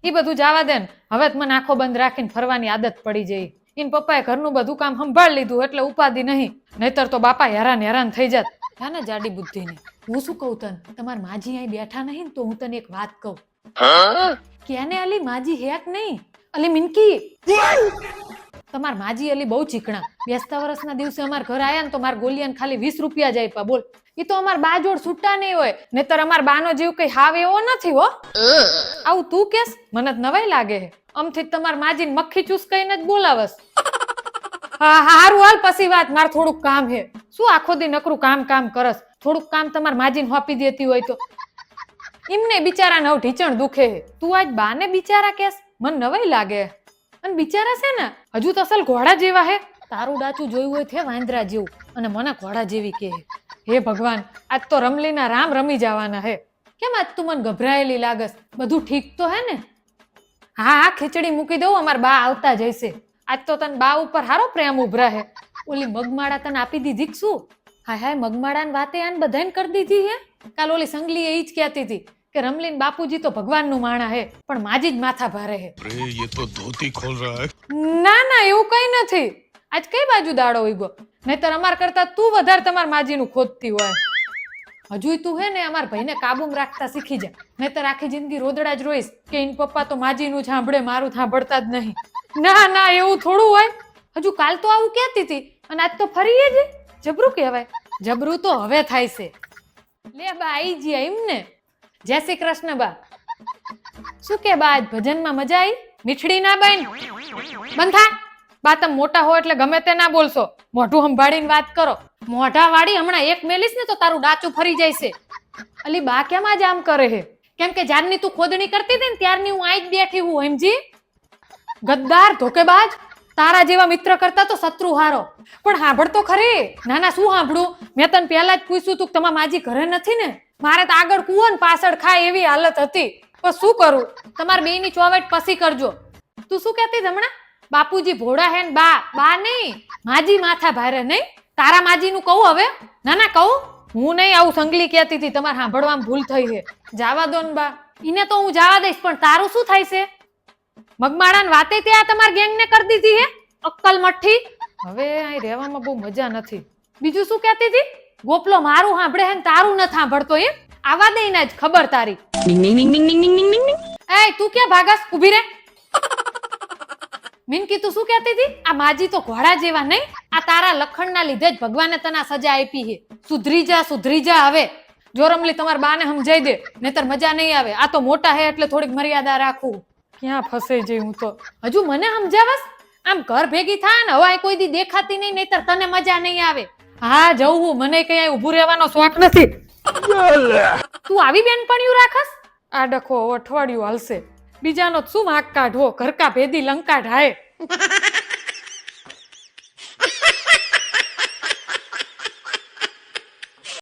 ઈ બધું જવા દે ને. હવે જ મને આંખો બંધ રાખીને ફરવાની આદત પડી જઈ. ઈન પપ્પાએ ઘરનું બધું કામ સંભાળી લીધું એટલે ઉપાધિ નહીં, નહીતર તો બાપા હેરાન થઈ જાત. હા ને જાડી બુદ્ધિની. હું શું કહું તને, તમારા માજી અહીં બેઠા નહીં ને તો હું તને એક વાત કહું. ક્યાને અલી માજી હેક નહીં, અલી મિનકી. તમાર માજી અલી બહુ ચીકણા. બેસતા વર્ષના દિવસે અમાર ઘર આયા ને તો માર ગોલિયાને ખાલી 20 રૂપિયા જ આપ્યા. બોલ, ઈ તો અમાર બા જોડ છૂટા નહીં હોય, નહીતર અમાર બાનો જીવ કઈ હાવ એવો નથી હો. આવું તું કેસ, મને જ નવાઈ લાગે હે. અમથી તમાર માજીને મક્ખી ચૂસકાઈને જ બોલાવસ. હા હારું હાલ પછી વાત, માર થોડુંક કામ હે. શું આખો દી નકરું કામ કરસ? થોડુંક કામ તમાર માજીને હોપી દેતી હોય તો. એમને બિચારાને હવે ઢીચણ દુખે હે. તું આજ બાને બિચારા કેસ, મને નવાઈ લાગે. અને બિચારા છે ને હજુ તો અસલ ઘોડા જેવા હે. તારું ડાચું જોયું હોય છે વાંદરા જેવું, અને મને ઘોડા જેવી કે. હે ભગવાન, આજ તો રમલીના રામ રમી જવાના હે. કેમ આજ તું મને ગભરાયેલી લાગસ? બધું ઠીક તો હે ને? હા ખીચડી મૂકી દઉં, અમાર બા આવતા જઈશે. આજ તો તને બા ઉપર હારો પ્રેમ ઉભરા હે. ઓલી મગમાળા તને આપી દીધી કે શું? હાય મગમાળાની વાતે આને બધાને કરી દીધી હે. કાલ ઓલી સંગલી એ જ કહેતી હતી કે રમલીન બાપુજી તો ભગવાનનું માણા હે, પણ માજી જ માથા ભારે હે. ये तो धोती खोल रहा है. ના એવું કઈ નથી. આજ કઈ બાજુ દાડો ઉગ્યો? નહીતર અમાર કરતા તું વધારે તમાર માજીનું ખોદતી હોય. હજુ તું હે ને અમાર ભાઈને કાબુમાં રાખતા શીખી જા, નહીતર આખી જિંદગી રોદડા જ રોઈશ કે ઈન પપ્પા તો માજીનું સાંભળે, મારું સાંભળતા જ નહીં. ના એવું થોડું હોય. હજુ કાલ તો આવું કહેતી હતી અને આજ તો ફરી જ જબરું કહેવાય. જબરું તો હવે થાય છે. લે બા આઈ જી એમ ને. જય શ્રી કૃષ્ણ બા. શું કે બા આજ ભજનમાં મજા આવી? મીઠડી ના બેન બંધા. બા તમે મોટા હો એટલે ગમે તે ના બોલશો, મોઢું સંભાળીને વાત કરો. મોઢા વાળી હમણાં એક મેલીસ ને તો તારું ડાચું ફરી જાય છે. અલી બા કેમ આજ આમ કરે હે? કેમ કે જ્યારની તું ખોદણી કરતી હતી ને ત્યારની હું આઈ જ બેઠી હું. સમજી? ગદ્દાર ધોકેબાજ. તારા જેવા મિત્ર કરતા તો શત્રુ હારો. પણ સાંભળ તો ખરી. ના શું સાંભળું? મેં તને પહેલા જ પૂછ્યું તું કે તમારા માજી ઘરે નથી ને. મારે તો આગળ કૂવો ને પાછળ ખાય એવી હાલત હતી. પણ શું કરું? તમારે બેયની ચોવાટ પછી કરજો. તું શું કહેતી હમણાં? બાપુજી ભોળા હે ને બા નહીં, માજી માથા ભારે નહીં. તારા માજીનું કહું હવે? ના કહું હું નહીં. આવું સંગલી કહેતી હતી, તમારે સાંભળવામાં ભૂલ થઈ છે. જાવા દો ને બા. એને તો હું જવા દઈશ, પણ તારું શું થાય છે? મગમાળાને વાતે ત્યાં તમારા ગેંગને કરી દીધી હે અક્કલ મઠ્ઠી. હવે અહીં રહેવામાં બહુ મજા નથી. બીજું શું કહેતી હતી? ગોપલો મારું સાંભળે હે ને તારું ન સાંભળતો એમ? આવા દે ને જ ખબર તારી. એ તું ક્યાં ભાગસ? ઉભી રે. મિનકી તું શું કહેતી હતી? આ માજી તો ઘોડા જેવા નહીં. આ તારા લખણના લીધે જ ભગવાને તને સજા આપી છે. સુધરી જા હવે. જો રમલી તમારા બાને સમજાઈ દે, નહીતર મજા નહીં આવે. આ તો મોટા હે એટલે થોડીક મર્યાદા રાખવું. ક્યાં ફસાઈ જઈ હું તો. હજુ મને સમજાવસ? આમ ઘર ભેગી થાય ને હવે કોઈ દી દેખાતી નહીં, નહીતર તને મજા નહીં આવે. હા જવું હું, મને કઈ ઉભું રહેવાનો શોખ નથી. તું આવી બેનપણીયું રાખસ? આ ડખો અઠવાડિયું હાલશે. બીજાનો શું વાંક કાઢવો? ઘર કા ભેદી લંકા ઢાય.